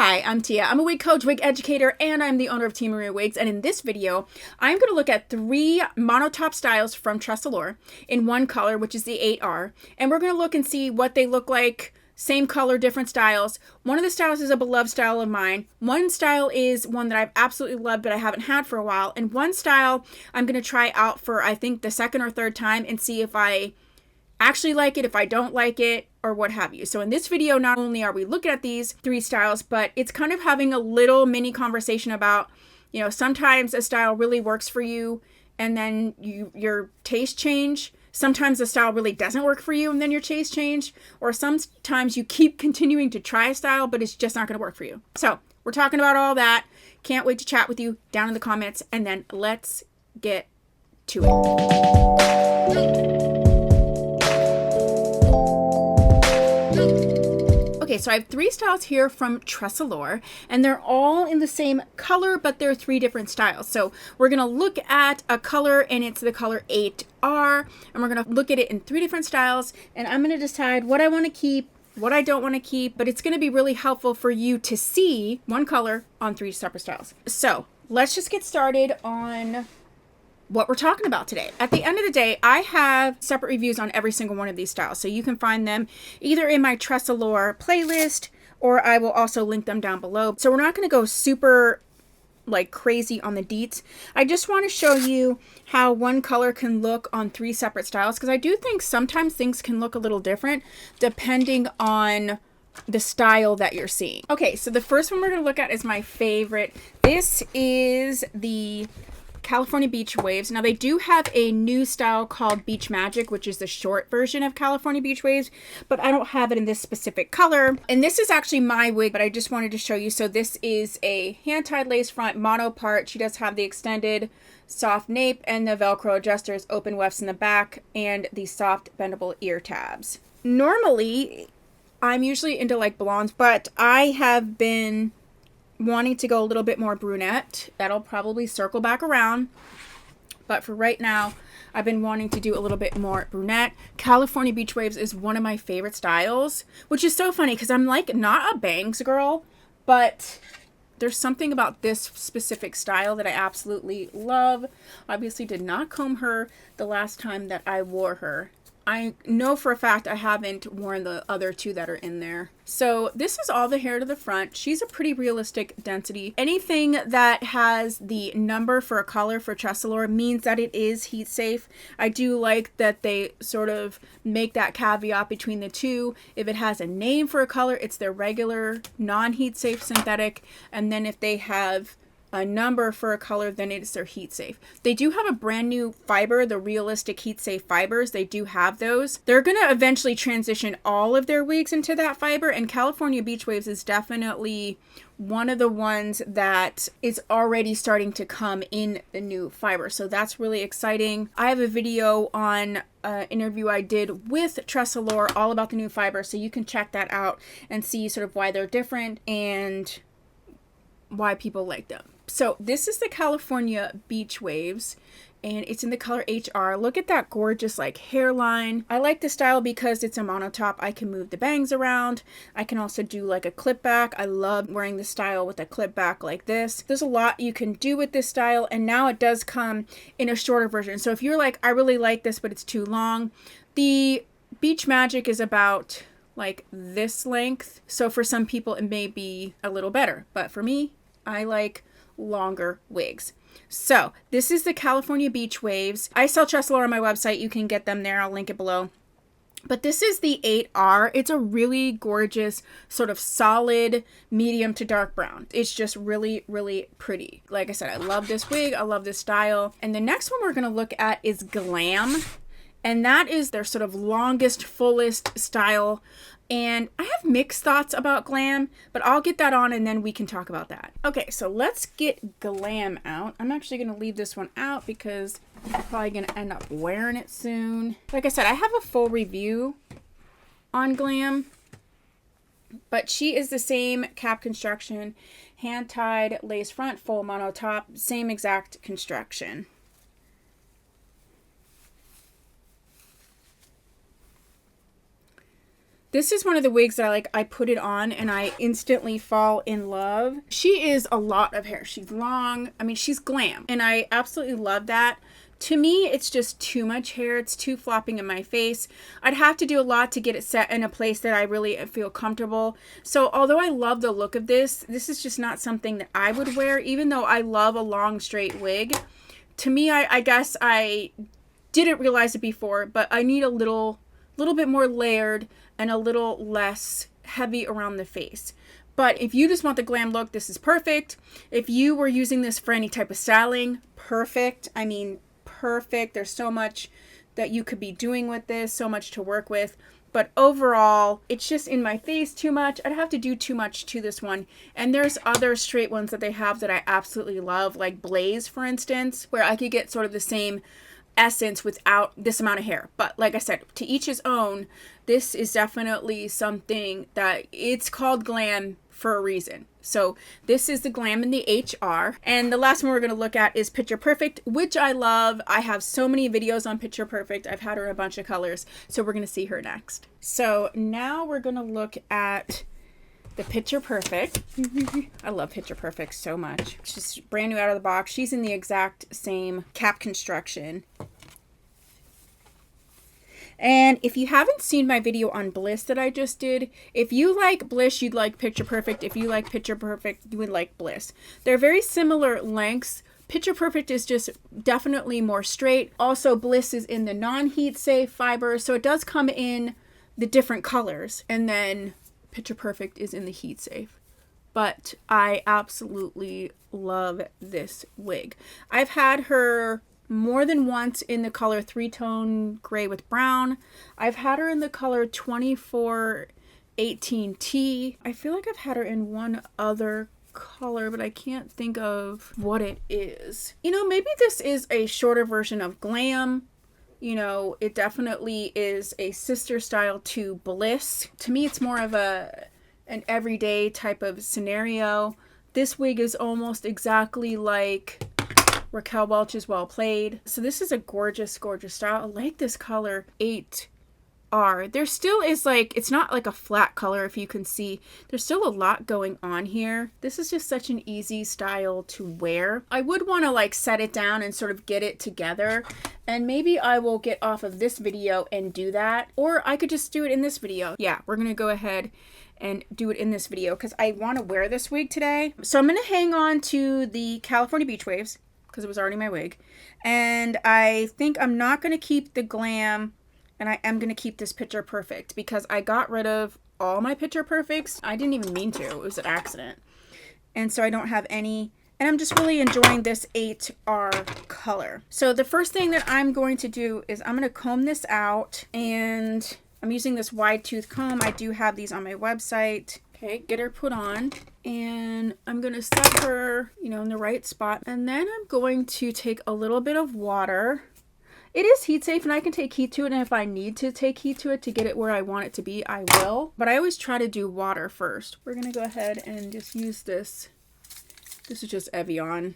Hi, I'm Tia. I'm a wig coach, wig educator, and I'm the owner of Tia Maria Wigs. And in this video, I'm going to look at 3 monotop styles from Tressallure in one color, which is the 8R. And we're going to look and see what they look like. Same color, different styles. One of the styles is a beloved style of mine. One style is one that I've absolutely loved but I haven't had for a while. And one style I'm going to try out for, I think, the second or third time and see if I actually like it, if I don't like it, or what have you. So in this video, not only are we looking at these 3 styles, but it's kind of having a little mini conversation about, you know, sometimes a style really works for you and then your taste change. Sometimes a style really doesn't work for you and then your taste change. Or sometimes you keep continuing to try a style, but it's just not going to work for you. So we're talking about all that. Can't wait to chat with you down in the comments, and then let's get to it. Okay, so I have 3 styles here from Tressallure, and they're all in the same color, but they're 3 different styles. So we're going to look at a color, and it's the color 8R, and we're going to look at it in 3 different styles, and I'm going to decide what I want to keep, what I don't want to keep, but it's going to be really helpful for you to see one color on 3 separate styles. So let's just get started on what we're talking about today. At the end of the day, I have separate reviews on every single one of these styles. So you can find them either in my Tressallure playlist, or I will also link them down below. So we're not going to go super like crazy on the deets. I just want to show you how one color can look on 3 separate styles, because I do think sometimes things can look a little different depending on the style that you're seeing. Okay, so the first one we're going to look at is my favorite. This is the California Beach Waves. Now they do have a new style called Beach Magic, which is the short version of California Beach Waves, but I don't have it in this specific color. And this is actually my wig, but I just wanted to show you. So this is a hand-tied lace front mono part. She does have the extended soft nape and the Velcro adjusters, open wefts in the back, and the soft bendable ear tabs. Normally, I'm usually into like blondes, but I have been wanting to go a little bit more brunette. That'll probably circle back around, but for right now I've been wanting to do a little bit more brunette. California Beach Waves is one of my favorite styles, which is so funny because I'm like not a bangs girl, but there's something about this specific style that I absolutely love. Obviously did not comb her the last time that I wore her. I know for a fact I haven't worn the other 2 that are in there. So this is all the hair to the front. She's a pretty realistic density. Anything that has the number for a color for Tressallure means that it is heat safe. I do like that they sort of make that caveat between the 2. If it has a name for a color, it's their regular non-heat safe synthetic. And then if they have a number for a color, then it's their heat safe. They do have a brand new fiber, the realistic heat safe fibers. They do have those. They're going to eventually transition all of their wigs into that fiber, and California Beach Waves is definitely one of the ones that is already starting to come in the new fiber. So that's really exciting. I have a video on an interview I did with Tressallure all about the new fiber, so you can check that out and see sort of why they're different and why people like them. So this is the California Beach Waves, and it's in the color HR. Look at that gorgeous like hairline. I like this style because it's a monotop. I can move the bangs around. I can also do like a clip back. I love wearing this style with a clip back like this. There's a lot you can do with this style, and now it does come in a shorter version. So if you're like, I really like this, but it's too long, the Beach Magic is about like this length. So for some people it may be a little better, but for me, I like longer wigs. So this is the California Beach Waves. I sell Tressallure on my website. You can get them there. I'll link it below. But this is the 8R. It's a really gorgeous sort of solid medium to dark brown. It's just really, really pretty. Like I said, I love this wig. I love this style. And the next one we're going to look at is Glam. And that is their sort of longest, fullest style. And I have mixed thoughts about Glam, but I'll get that on and then we can talk about that. Okay, so let's get Glam out. I'm actually going to leave this one out because I'm probably going to end up wearing it soon. Like I said, I have a full review on Glam, but she is the same cap construction, hand-tied lace front, full mono top, same exact construction. This is one of the wigs that I put it on and I instantly fall in love. She is a lot of hair. She's long. I mean, she's glam. And I absolutely love that. To me, it's just too much hair. It's too flopping in my face. I'd have to do a lot to get it set in a place that I really feel comfortable. So although I love the look of this, this is just not something that I would wear, even though I love a long straight wig. To me, I guess I didn't realize it before, but I need a little bit more layered and a little less heavy around the face. But if you just want the glam look, this is perfect. If you were using this for any type of styling, perfect. I mean, perfect. There's so much that you could be doing with this, so much to work with. But overall, it's just in my face too much. I'd have to do too much to this one. And there's other straight ones that they have that I absolutely love, like Blaze, for instance, where I could get sort of the same essence without this amount of hair. But like I said, to each his own. This is definitely something that it's called glam for a reason. So this is the Glam in the HR. And the last one we're going to look at is Picture Perfect, which I love. I have so many videos on Picture Perfect. I've had her in a bunch of colors. So we're going to see her next. So now we're going to look at the Picture Perfect. I love Picture Perfect so much. She's brand new out of the box. She's in the exact same cap construction. And if you haven't seen my video on Bliss that I just did, if you like Bliss, you'd like Picture Perfect. If you like Picture Perfect, you would like Bliss. They're very similar lengths. Picture Perfect is just definitely more straight. Also, Bliss is in the non-heat safe fiber, so it does come in the different colors. And then Picture Perfect is in the heat safe. But I absolutely love this wig. I've had her more than once in the color 3-tone gray with brown. I've had her in the color 2418T. I feel like I've had her in one other color, but I can't think of what it is. You know, maybe this is a shorter version of Glam. You know, it definitely is a sister style to Bliss. To me, it's more of an everyday type of scenario. This wig is almost exactly like Raquel Welch's Well Played. So this is a gorgeous, gorgeous style. I like this color 8R. There still is it's not like a flat color if you can see. There's still a lot going on here. This is just such an easy style to wear. I would want to set it down and sort of get it together. And maybe I will get off of this video and do that. Or I could just do it in this video. Yeah, we're going to go ahead and do it in this video because I want to wear this wig today. So I'm going to hang on to the California Beach Waves because it was already my wig. And I think I'm not going to keep the Glam, and I am going to keep this Picture Perfect because I got rid of all my Picture Perfects. I didn't even mean to. It was an accident. And so I don't have any. And I'm just really enjoying this 8R color. So the first thing that I'm going to do is I'm going to comb this out. And I'm using this wide tooth comb. I do have these on my website. Okay, get her put on, and I'm going to set her, in the right spot. And then I'm going to take a little bit of water. It is heat safe, and I can take heat to it, and if I need to take heat to it to get it where I want it to be, I will. But I always try to do water first. We're going to go ahead and just use this. This is just Evian.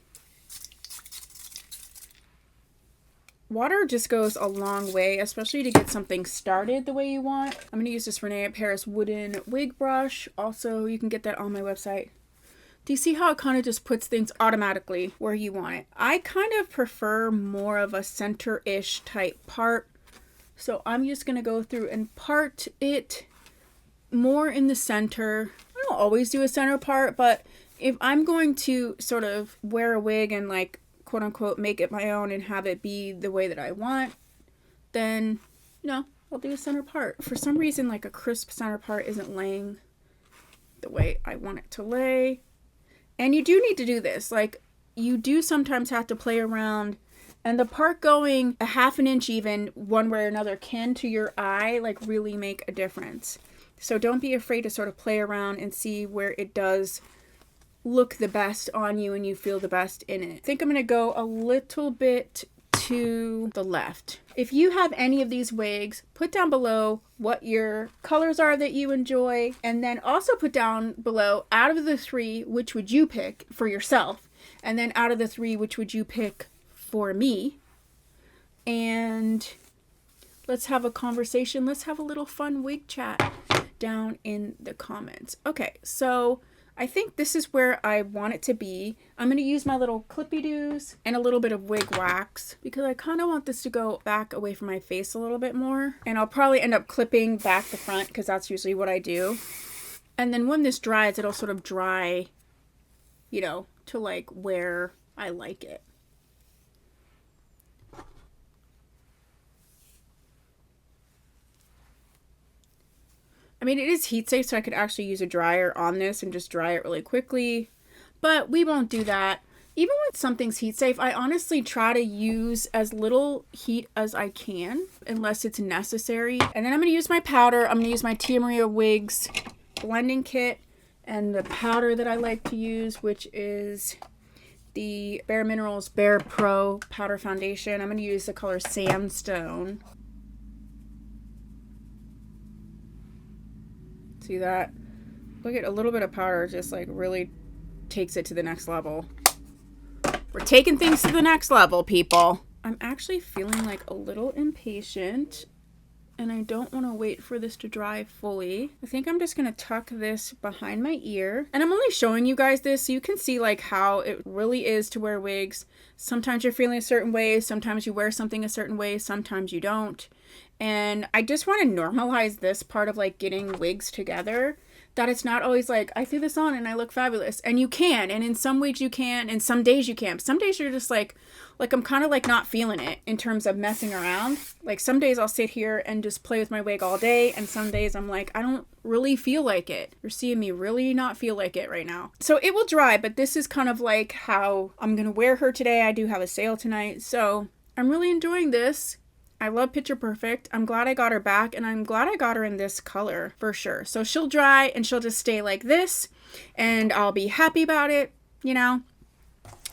Water just goes a long way, especially to get something started the way you want. I'm going to use this Renee Paris wooden wig brush. Also, you can get that on my website. Do you see how it kind of just puts things automatically where you want it? I kind of prefer more of a center-ish type part. So I'm just going to go through and part it more in the center. I don't always do a center part, but if I'm going to sort of wear a wig and quote unquote make it my own and have it be the way that I want, then I'll do a center part. For some reason a crisp center part isn't laying the way I want it to lay. And you do need to do this. You do sometimes have to play around, and the part going a half an inch even one way or another can to your eye really make a difference. So don't be afraid to sort of play around and see where it does look the best on you and you feel the best in it. I think I'm going to go a little bit to the left. If you have any of these wigs, put down below what your colors are that you enjoy, and then also put down below, out of the 3, which would you pick for yourself, and then out of the 3, which would you pick for me. And let's have a conversation. Let's have a little fun wig chat. down in the comments. Okay, so I think this is where I want it to be. I'm going to use my little clippy-doos and a little bit of wig wax because I kind of want this to go back away from my face a little bit more. And I'll probably end up clipping back the front because that's usually what I do. And then when this dries, it'll sort of dry, you know, to like where I like it. I mean, it is heat safe, so I could actually use a dryer on this and just dry it really quickly, but we won't do that. Even when something's heat safe, I honestly try to use as little heat as I can, unless it's necessary. And then I'm going to use my powder. I'm going to use my Tia Maria Wigs blending kit and the powder that I like to use, which is the Bare Minerals Bare Pro Powder Foundation. I'm going to use the color Sandstone. See that? Look at a little bit of powder just like really takes it to the next level. We're taking things to the next level, people. I'm actually feeling like a little impatient and I don't want to wait for this to dry fully. I think I'm just going to tuck this behind my ear. And I'm only showing you guys this so you can see like how it really is to wear wigs. Sometimes you're feeling a certain way, sometimes you wear something a certain way, sometimes you don't. And I just want to normalize this part of like getting wigs together, that it's not always like I threw this on and I look fabulous. And you can, and in some wigs you can, and some days you can. Some days you're just like I'm kind of like not feeling it in terms of messing around. Like some days I'll sit here and just play with my wig all day, and some days I'm like, I don't really feel like it. You're seeing me really not feel like it right now. So it will dry, but this is kind of like how I'm gonna wear her today. I do have a sale tonight, so I'm really enjoying this. I love Picture Perfect. I'm glad I got her back, and I'm glad I got her in this color for sure. So she'll dry and she'll just stay like this, and I'll be happy about it, you know?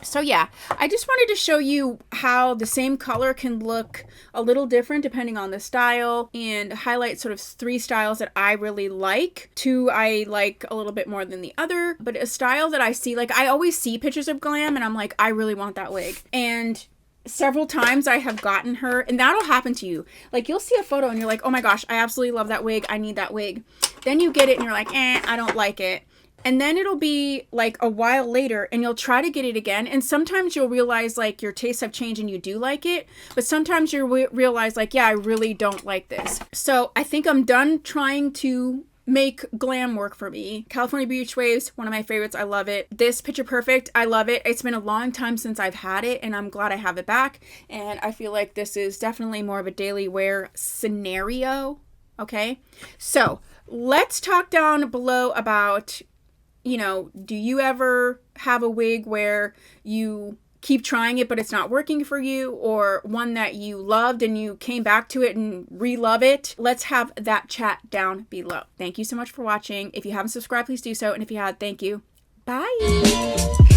So yeah, I just wanted to show you how the same color can look a little different depending on the style, and highlight sort of 3 styles that I really like. 2 I like a little bit more than the other, but a style that I see, like I always see pictures of Glam and I'm like, I really want that wig. And several times I have gotten her, and that'll happen to you. Like you'll see a photo and you're like, oh my gosh, I absolutely love that wig. I need that wig. Then you get it and you're like, I don't like it. And then it'll be like a while later and you'll try to get it again. And sometimes you'll realize like your tastes have changed and you do like it. But sometimes you'll realize like, yeah, I really don't like this. So I think I'm done trying to make Glam work for me. California Beach Waves, one of my favorites. I love it. This Picture Perfect, I love it. It's been a long time since I've had it and I'm glad I have it back. And I feel like this is definitely more of a daily wear scenario. Okay. So let's talk down below about, you know, do you ever have a wig where you keep trying it but it's not working for you, or one that you loved and you came back to it and re-love it? Let's have that chat down below. Thank you so much for watching. If you haven't subscribed, please do so, and if you had, thank you. Bye.